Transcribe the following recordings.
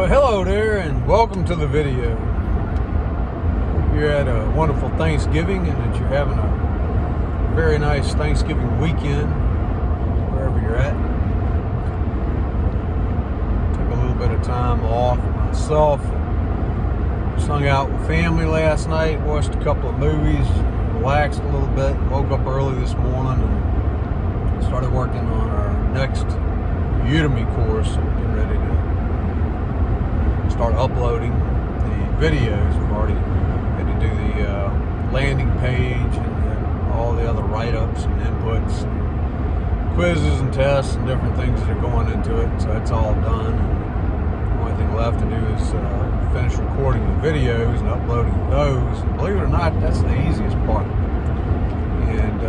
Well, hello there, and welcome to the video. You're at a wonderful Thanksgiving, and that you're having a very nice Thanksgiving weekend, wherever you're at. Took a little bit of time off myself. Just hung out with family last night, watched a couple of movies, relaxed a little bit, woke up early this morning, and started working on our next Udemy course. Getting ready to start uploading the videos. We've already had to do the landing page and all the other write-ups and inputs and quizzes and tests and different things that are going into it. So it's all done. And the only thing left to do is finish recording the videos and uploading those. And believe it or not, that's the easiest part. And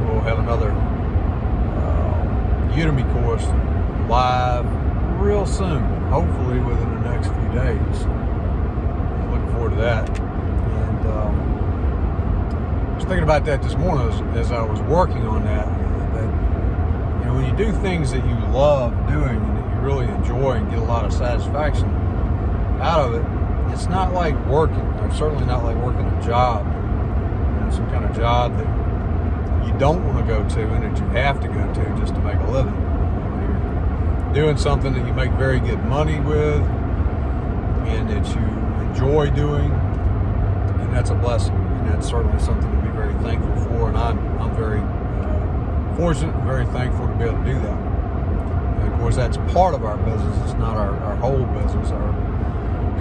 we'll have another Udemy course live real soon, hopefully within the next few days. I'm looking forward to that. And I was thinking about that this morning as I was working on that when you do things that you love doing and that you really enjoy and get a lot of satisfaction out of it, it's not like working. It's certainly not like working a job, some kind of job that you don't want to go to and that you have to go to just to make a living. Doing something that you make very good money with and that you enjoy doing, and that's a blessing, and that's certainly something to be very thankful for. And I'm very fortunate and very thankful to be able to do that. And of course, that's part of our business. It's not our whole business. Our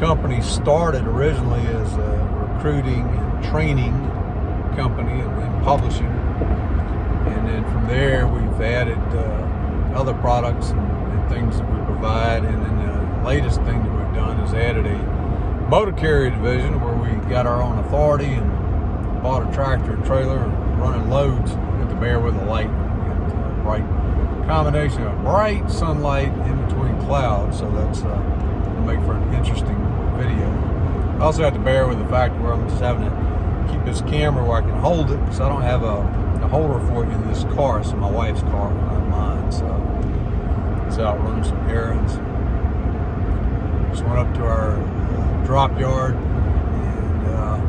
company started originally as a recruiting and training company and publishing, and then from there we've added other products and things that we provide. And then the latest thing that we've done is added a motor carrier division where we got our own authority and bought a tractor and trailer and running loads at the bear with the light. A bright combination of bright sunlight in between clouds, so that's going to make for an interesting video. I also have to bear with the fact where I'm just having to keep this camera where I can hold it, because I don't have a holder for it in this car. It's my wife's car, not mine. So it's out running some errands. Just went up to our drop yard and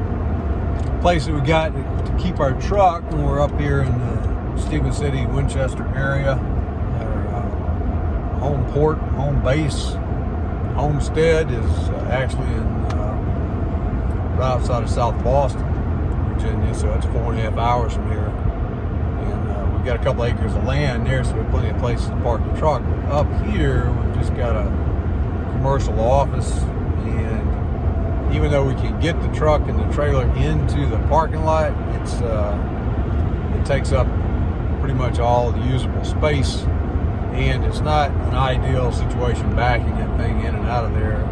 place that we got to keep our truck when we're up here in the Stephen City, Winchester area. Our home port, home base, homestead is actually in right outside of South Boston, Virginia. So it's 4.5 hours from here. We've got a couple acres of land there, so we have plenty of places to park the truck. But up here, we've just got a commercial office, and even though we can get the truck and the trailer into the parking lot, it takes up pretty much all the usable space, and it's not an ideal situation backing that thing in and out of there. It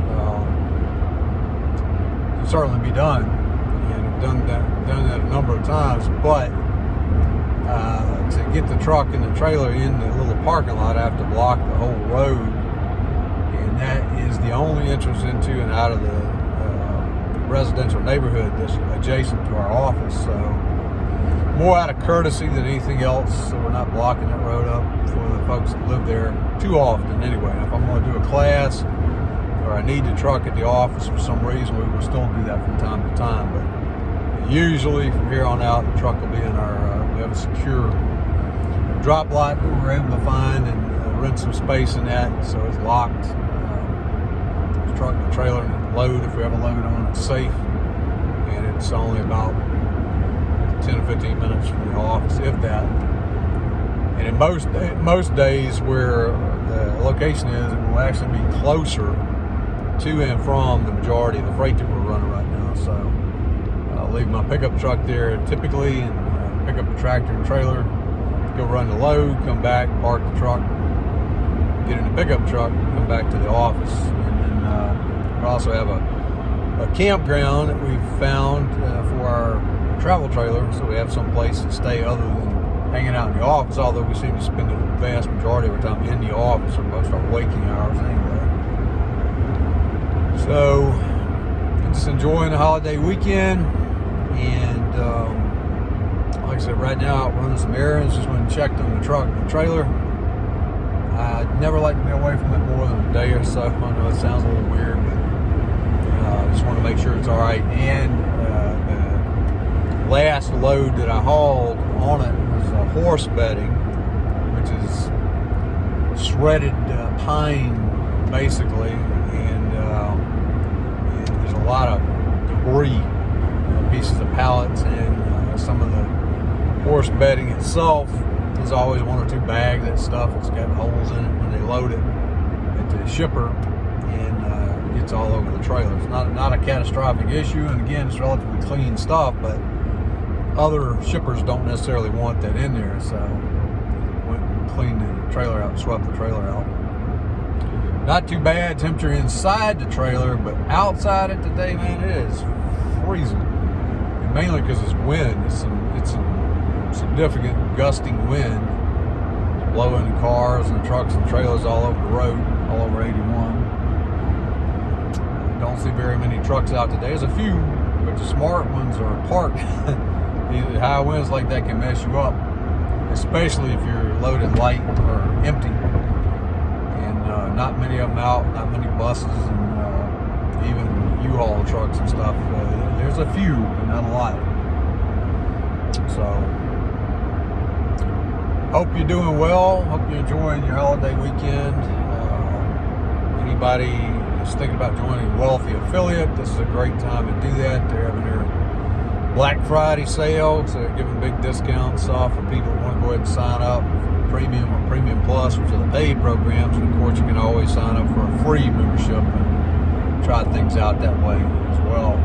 can certainly be done, and I've done that a number of times, but to get the truck and the trailer in the little parking lot, I have to block the whole road, and that is the only entrance into and out of the residential neighborhood that's adjacent to our office. So more out of courtesy than anything else, so we're not blocking that road up for the folks that live there too often anyway. If I'm going to do a class or I need the truck at the office for some reason, we will still do that from time to time, but usually from here on out, the truck will be in we have a secure drop lot that we're able to find and rent some space in that, so it's locked. The truck and the trailer and the load, if we have a load on, it's safe, and it's only about 10 or 15 minutes from the office, if that. And in most days where the location is, it will actually be closer to and from the majority of the freight that we're running right now. So I'll leave my pickup truck there typically, and pick up the tractor and trailer, go run the load, come back, park the truck, get in the pickup truck, come back to the office. And then we also have a campground that we've found for our travel trailer, so we have some place to stay other than hanging out in the office, although we seem to spend the vast majority of our time in the office, or most of our waking hours anyway. So I'm just enjoying the holiday weekend, and like I said, right now out running some errands, just went and checked on the truck and the trailer. I never like to be away from it more than a day or so. I know it sounds a little weird, but I just want to make sure it's all right. And the last load that I hauled on it was horse bedding, which is shredded pine, basically. And there's a lot of debris, pieces of pallets, and some of the horse bedding itself is always 1 or 2 bags. That stuff, it's got holes in it when they load it at the shipper, and gets all over the trailer. It's not a catastrophic issue, and again, it's relatively clean stuff, but other shippers don't necessarily want that in there, so went and cleaned the trailer out, swept the trailer out. Not too bad temperature inside the trailer, but outside it today, man, it is freezing. And mainly because it's wind. It's some significant gusting wind blowing cars and trucks and trailers all over the road, all over 81. Don't see very many trucks out today. There's a few, but the smart ones are parked. The high winds like that can mess you up, especially if you're loaded light or empty. And not many of them out, not many buses, and even U-Haul trucks and stuff. There's a few, but not a lot. So, hope you're doing well. Hope you're enjoying your holiday weekend. Anybody is thinking about joining Wealthy Affiliate, this is a great time to do that. They're having their Black Friday sale, so they're giving big discounts off for people who want to go ahead and sign up for Premium or Premium Plus, which are the paid programs. And of course, you can always sign up for a free membership and try things out that way as well.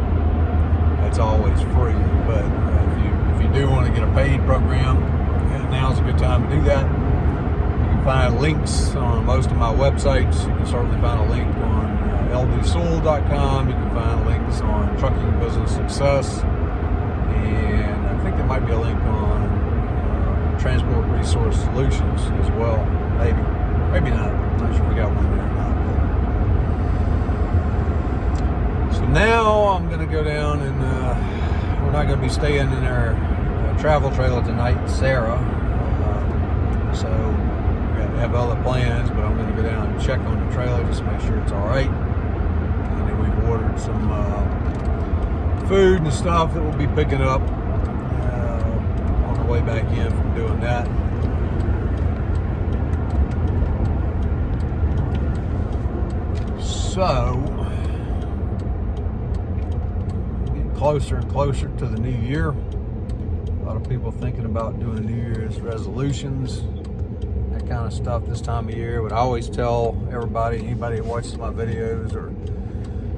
It's always free, but if you do want to get a paid program, now's a good time to do that. You can find links on most of my websites. You can certainly find a link on ldsewell.com. You can find links on Trucking Business Success, and I think there might be a link on Transport Resource Solutions as well. Maybe not. I'm not sure if we got one there or not. So now I'm going to go down, and we're not going to be staying in our travel trailer tonight, Sarah. So we have other plans, but I'm going to go down and check on the trailer just to make sure it's all right. And then we've ordered some food and stuff that we'll be picking up on the way back in from doing that. So, getting closer and closer to the new year. A lot of people thinking about doing New Year's resolutions, that kind of stuff this time of year. But I always tell everybody, anybody that watches my videos or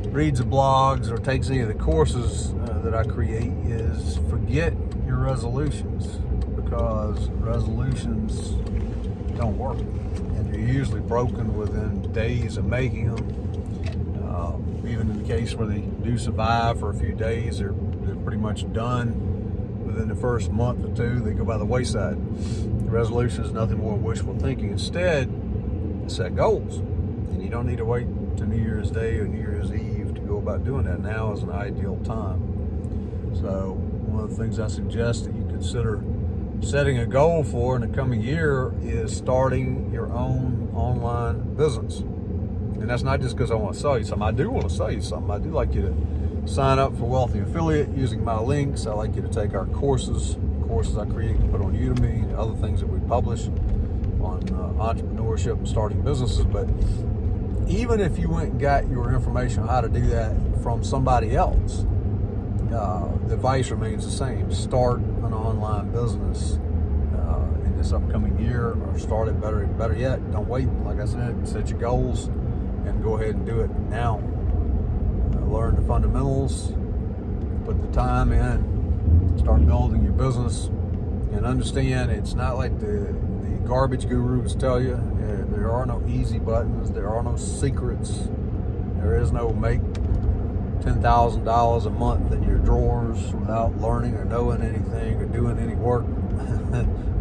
reads the blogs or takes any of the courses that I create, is forget your resolutions, because resolutions don't work, and they're usually broken within days of making them. Even in the case where they do survive for a few days, they're pretty much done within the first month or two. They go by the wayside. The resolution is nothing more than wishful thinking. Instead, set goals, and you don't need to wait to New Year's Day or New Year's Eve to go about doing that. Now is an ideal time. So one of the things I suggest that you consider setting a goal for in the coming year is starting your own online business. And that's not just because I want to sell you something. I do want to sell you something. I do like you to sign up for Wealthy Affiliate using my links. I like you to take our courses I create and put on Udemy, other things that we publish on entrepreneurship and starting businesses. But even if you went and got your information on how to do that from somebody else, the advice remains the same. Start an online business in this upcoming year, or start it better yet. Don't wait. Like I said, set your goals and go ahead and do it now. Learn the fundamentals, put the time in, start building your business, and understand it's not like the garbage gurus tell you. There are no easy buttons. There are no secrets. There is no make $10,000 a month in your drawers without learning or knowing anything or doing any work.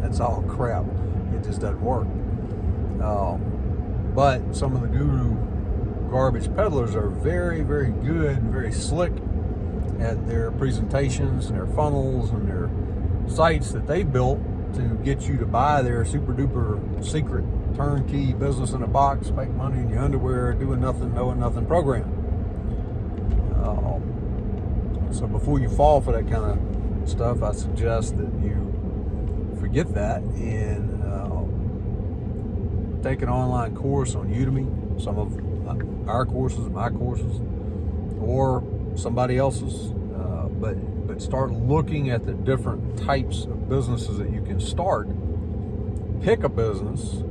That's all crap. It just doesn't work. But some of the guru garbage peddlers are very, very good and very slick at their presentations and their funnels and their sites that they built to get you to buy their super duper secret turnkey business in a box, make money in your underwear, doing nothing, knowing nothing program. So before you fall for that kind of stuff, I suggest that you forget that and take an online course on Udemy, some of our courses, my courses, or somebody else's. But start looking at the different types of businesses that you can start. Pick a business,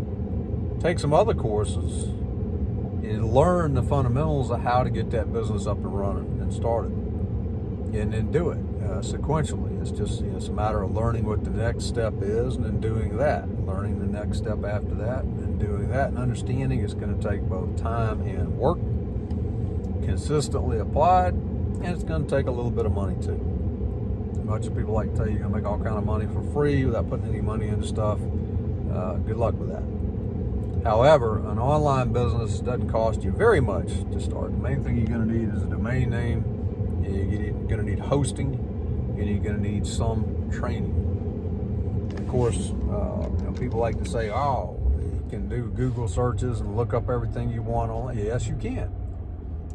take some other courses, and learn the fundamentals of how to get that business up and running and started. And then do it sequentially. It's just it's a matter of learning what the next step is and then doing that. Learning the next step after that and then doing that. And understanding it's going to take both time and work, consistently applied, and it's going to take a little bit of money too. Much of people like to tell you you're going to make all kind of money for free without putting any money into stuff. Good luck with that. However, an online business doesn't cost you very much to start. The main thing you're going to need is a domain name. You're going to need hosting, and you're going to need some training. And of course, people like to say, "Oh, you can do Google searches and look up everything you want online." Yes, you can.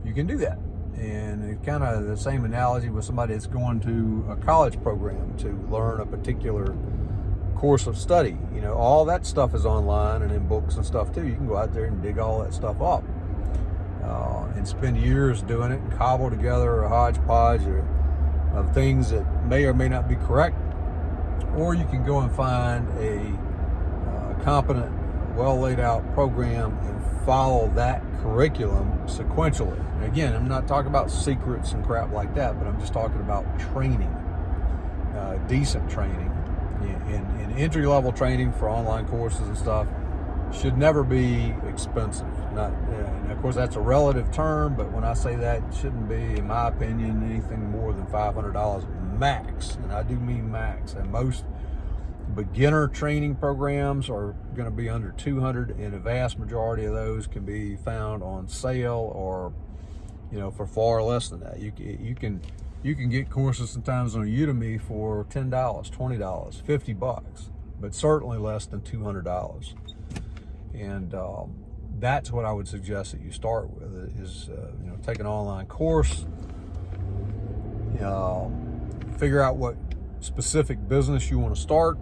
You can do that. And it's kind of the same analogy with somebody that's going to a college program to learn a particular course of study. All that stuff is online and in books and stuff too. You can go out there and dig all that stuff up. And spend years doing it and cobble together a hodgepodge of things that may or may not be correct. Or you can go and find a competent, well laid out program and follow that curriculum sequentially. And again, I'm not talking about secrets and crap like that, but I'm just talking about training, decent training. And entry-level training for online courses and stuff should never be expensive. And of course, that's a relative term, but when I say that, it shouldn't be, in my opinion, anything more than $500 max. And I do mean max. And most beginner training programs are going to be under $200, and a vast majority of those can be found on sale or, for far less than that. You can get courses sometimes on Udemy for $10, $20, $50, but certainly less than $200. And that's what I would suggest that you start with is take an online course, figure out what specific business you want to start,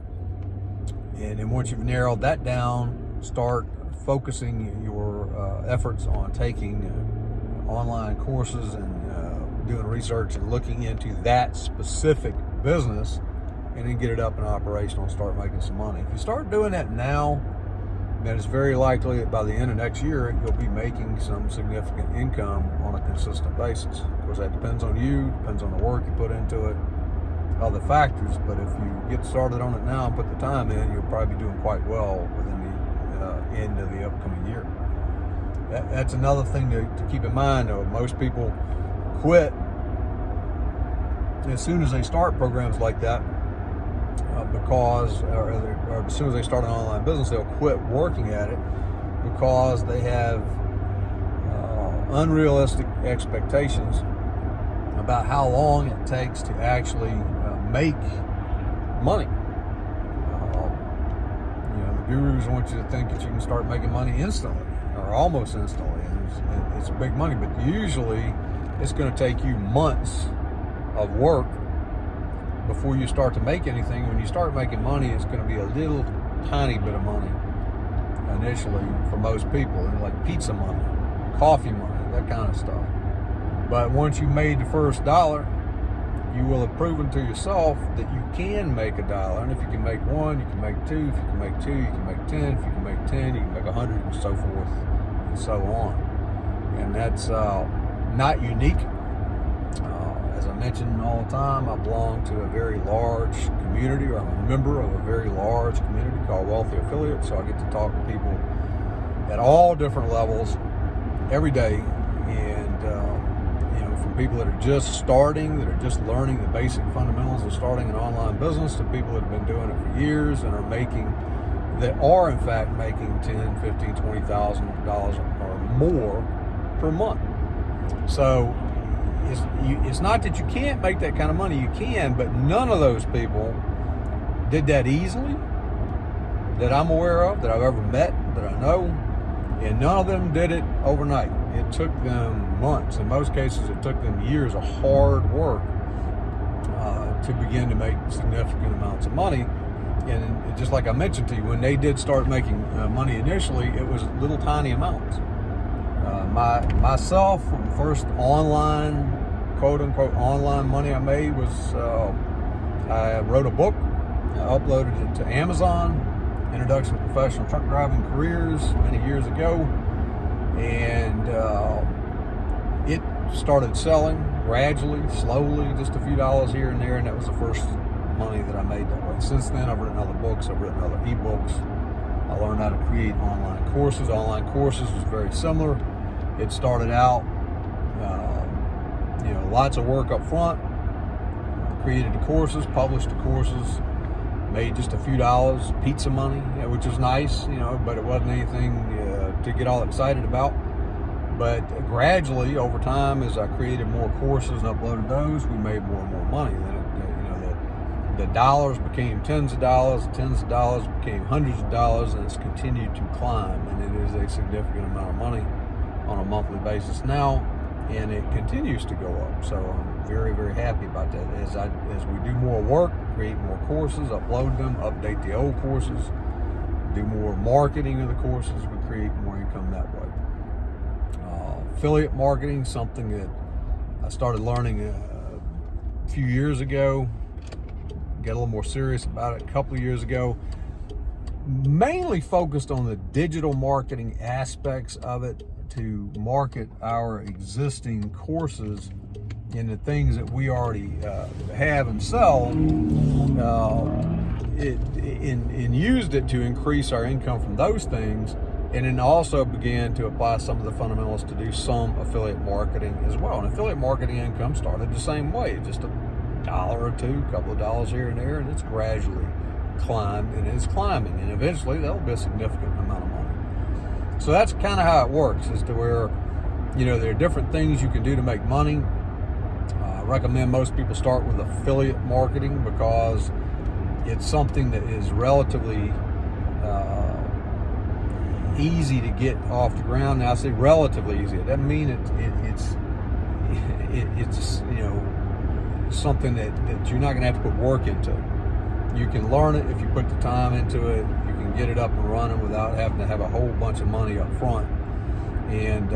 and then once you've narrowed that down, start focusing your efforts on taking online courses and doing research and looking into that specific business, and then get it up and operational and start making some money. If you start doing that now, then it's very likely that by the end of next year, you'll be making some significant income on a consistent basis. Of course, that depends on you, depends on the work you put into it, other factors, but if you get started on it now and put the time in, you'll probably be doing quite well within the end of the upcoming year. That's another thing to keep in mind, though. Most people quit as soon as they start programs like that, or as soon as they start an online business, they'll quit working at it because they have unrealistic expectations about how long it takes to actually make money. The gurus want you to think that you can start making money instantly or almost instantly. And it's big money, but usually it's going to take you months of work before you start to make anything. When you start making money, it's going to be a little tiny bit of money initially for most people, like pizza money, coffee money, that kind of stuff. But once you made the first dollar, you will have proven to yourself that you can make $1. And if you can make one, you can make two. If you can make two, you can make 10. If you can make 10, you can make 100, and so forth and so on. And that's not unique. As I mention all the time, I belong to a very large community, or I'm a member of a very large community called Wealthy Affiliates. So I get to talk to people at all different levels every day, and from people that are just starting, that are just learning the basic fundamentals of starting an online business, to people that have been doing it for years and are in fact making $10,000, $15,000, $20,000 or more per month. So it's not that you can't make that kind of money. You can, but none of those people did that easily that I'm aware of, that I've ever met, that I know, and none of them did it overnight. It took them months. In most cases, it took them years of hard work to begin to make significant amounts of money. And just like I mentioned to you, when they did start making money initially, it was little tiny amounts. Myself, the first online, quote unquote, online money I made was I wrote a book, I uploaded it to Amazon, Introduction to Professional Truck Driving Careers, many years ago, and it started selling gradually, slowly, just a few dollars here and there, and that was the first money that I made that way. Since then, I've written other books, I've written other ebooks. I learned how to create online courses. Online courses was very similar. It started out, lots of work up front. Created the courses, published the courses, made just a few dollars, pizza money, which was nice, but it wasn't anything to get all excited about. But gradually, over time, as I created more courses and uploaded those, we made more and more money. Then the dollars became tens of dollars became hundreds of dollars, and it's continued to climb. And it is a significant amount of money on a monthly basis now, and it continues to go up. So I'm very, very happy about that. As we do more work, create more courses, upload them, update the old courses, do more marketing of the courses, we create more income that way. Affiliate marketing, something that I started learning a few years ago, got a little more serious about it a couple of years ago, mainly focused on the digital marketing aspects of it to market our existing courses and the things that we already have and sell, and used it to increase our income from those things, and then also began to apply some of the fundamentals to do some affiliate marketing as well. And affiliate marketing income started the same way, just $1 or $2, a couple of dollars here and there, and it's gradually climbed, and it's climbing, and eventually that'll be a significant amount of money. So that's kind of how it works, as to where, there are different things you can do to make money. I recommend most people start with affiliate marketing because it's something that is relatively easy to get off the ground. Now I say relatively easy. It doesn't mean it's something that you're not going to have to put work into. You can learn it if you put the time into it. You can get it up and running without having to have a whole bunch of money up front. And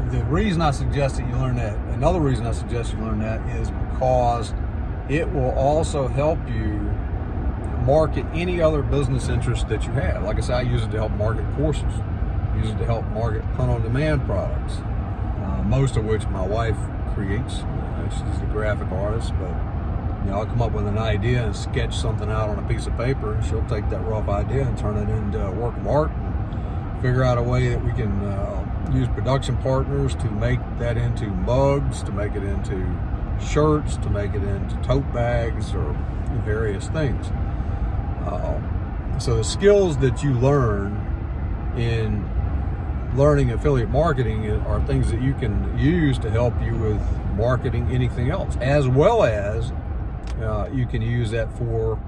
the reason I suggest that you learn that, another reason I suggest you learn that is because it will also help you market any other business interest that you have. Like I said, I use it to help market courses. I use it to help market print-on-demand products, most of which my wife creates. She's a graphic artist, but I'll come up with an idea and sketch something out on a piece of paper, and she'll take that rough idea and turn it into a work of art, and figure out a way that we can use production partners to make that into mugs, to make it into shirts, to make it into tote bags, or various things. So the skills that you learn in learning affiliate marketing are things that you can use to help you with marketing anything else, as well as you can use that for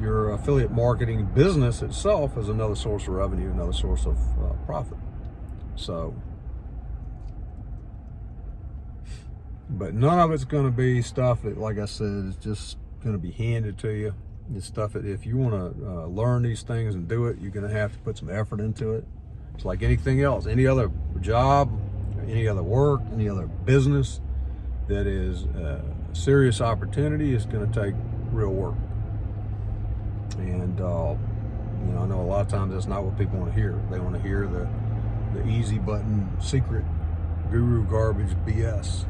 your affiliate marketing business itself as another source of revenue, another source of profit. So, but none of it's going to be stuff that, like I said, is just going to be handed to you. It's stuff that if you want to learn these things and do it, you're going to have to put some effort into it. It's like anything else, any other job, any other work, any other business that is a serious opportunity is going to take real work. And I know a lot of times that's not what people want to hear. They want to hear the easy button, secret, guru garbage BS,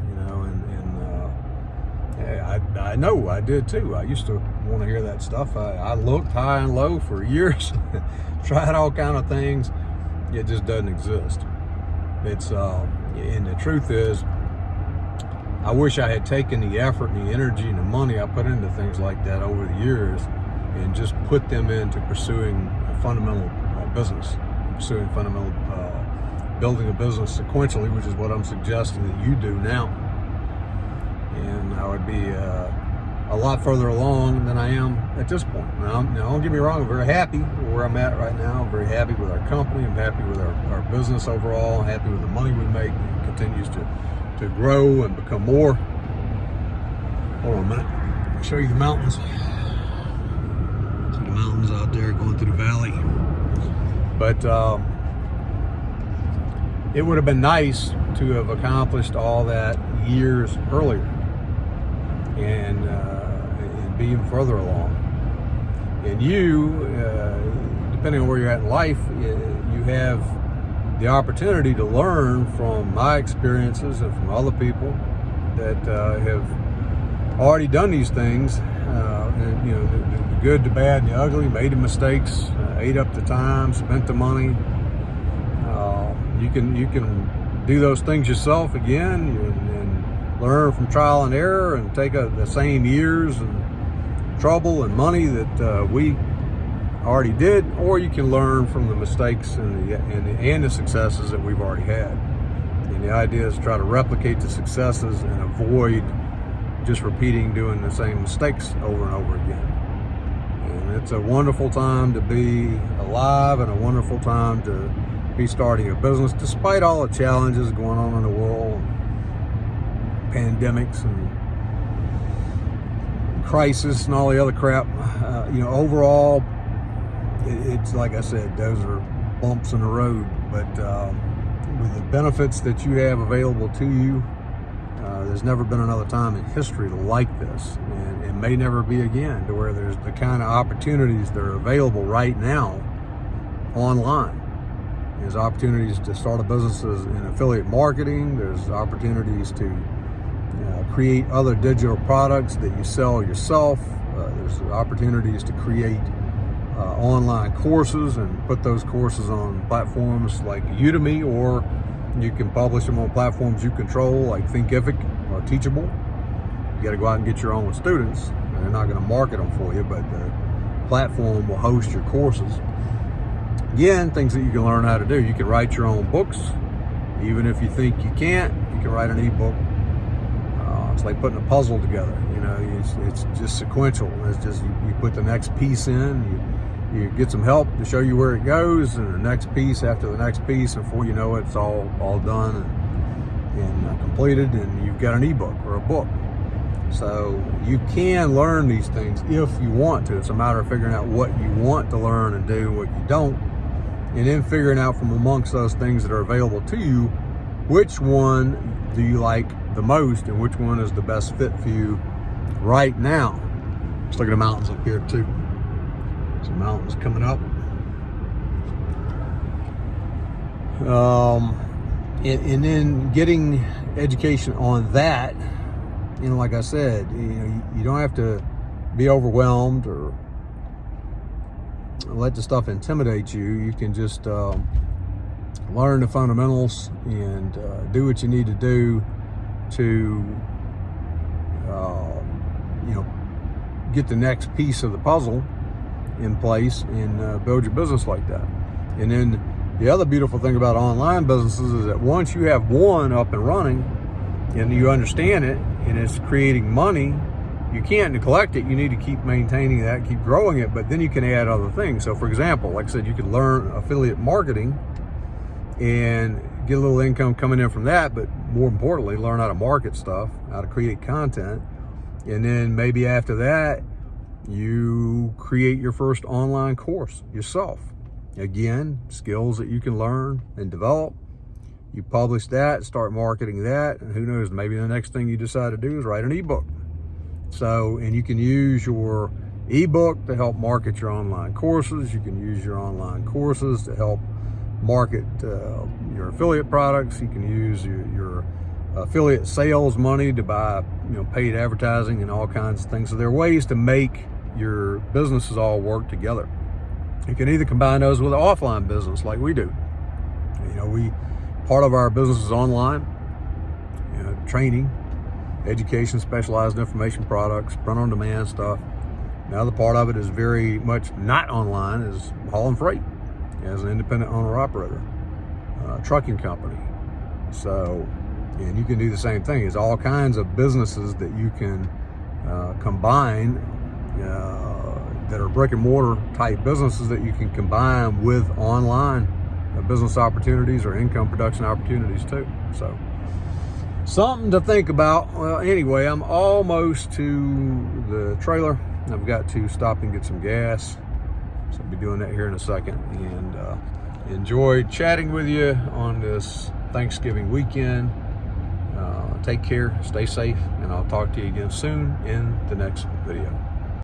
and I know I did too. I used to want to hear that stuff. I looked high and low for years, tried all kind of things. It just doesn't exist. It's and the truth is, I wish I had taken the effort and the energy and the money I put into things like that over the years and just put them into pursuing a fundamental business, pursuing fundamental building a business sequentially, which is what I'm suggesting that you do now. And I would be a lot further along than I am at this point. Now, don't get me wrong, I'm very happy where I'm at right now. I'm very happy with our company. I'm happy with our business overall. I'm happy with the money we make. It continues to grow and become more. Hold on a minute. I'll show you the mountains. See the mountains out there going through the valley. But it would have been nice to have accomplished all that years earlier and be even further along. And you, depending on where you're at in life, you have the opportunity to learn from my experiences and from other people that have already done these things. And, you know, the good, the bad, and the ugly, made the mistakes, ate up the time, spent the money. You can do those things yourself again and learn from trial and error and take the same years and trouble and money that we already did, or you can learn from the mistakes and the successes that we've already had. And the idea is to try to replicate the successes and avoid just repeating doing the same mistakes over and over again. And it's a wonderful time to be alive and a wonderful time to be starting a business, despite all the challenges going on in the world, pandemics and crisis and all the other crap. You know, overall, it's like I said, those are bumps in the road. But with the benefits that you have available to you, there's never been another time in history like this, and it may never be again, to where there's the kind of opportunities that are available right now online. There's opportunities to start a business in affiliate marketing. There's opportunities to create other digital products that you sell yourself. There's opportunities to create online courses and put those courses on platforms like Udemy, or you can publish them on platforms you control like Thinkific or Teachable. You got to go out and get your own students. They're not going to market them for you, but the platform will host your courses. Again, things that you can learn how to do. You can write your own books. Even if you think you can't, you can write an ebook. It's like putting a puzzle together. You know, it's just sequential. It's just you put the next piece in, you get some help to show you where it goes, and the next piece after the next piece, and before you know it, it's all done and completed, and you've got an ebook or a book. So you can learn these things if you want to. It's a matter of figuring out what you want to learn and do, what you don't, and then figuring out from amongst those things that are available to you, which one do you like the most and which one is the best fit for you right now. Let's look at the mountains up here too. Some mountains coming up. And then getting education on that, you know, like I said, you don't have to be overwhelmed or let the stuff intimidate you. You can just learn the fundamentals and do what you need to do to get the next piece of the puzzle in place and build your business like that. And then the other beautiful thing about online businesses is that once you have one up and running and you understand it and it's creating money, you can't neglect it. You need to keep maintaining that, keep growing it, but then you can add other things. So for example, like I said, you can learn affiliate marketing and get a little income coming in from that, but more importantly, learn how to market stuff, how to create content. And then maybe after that, you create your first online course yourself. Again, skills that you can learn and develop. You publish that, start marketing that, and who knows, maybe the next thing you decide to do is write an ebook. So, and you can use your ebook to help market your online courses. You can use your online courses to help market your affiliate products. You can use your affiliate sales money to buy, paid advertising and all kinds of things. So there are ways to make your businesses all work together. You can either combine those with an offline business like we do. Part of our business is online, training, education, specialized information products, print-on-demand stuff. Another part of it is very much not online, is hauling freight as an independent owner-operator, trucking company. So, and you can do the same thing. There's all kinds of businesses that you can combine that are brick and mortar type businesses that you can combine with online business opportunities or income production opportunities too. So something to think about. Well, anyway, I'm almost to the trailer. I've got to stop and get some gas, so I'll be doing that here in a second. And enjoyed chatting with you on this Thanksgiving weekend. Take care, stay safe, and I'll talk to you again soon in the next video.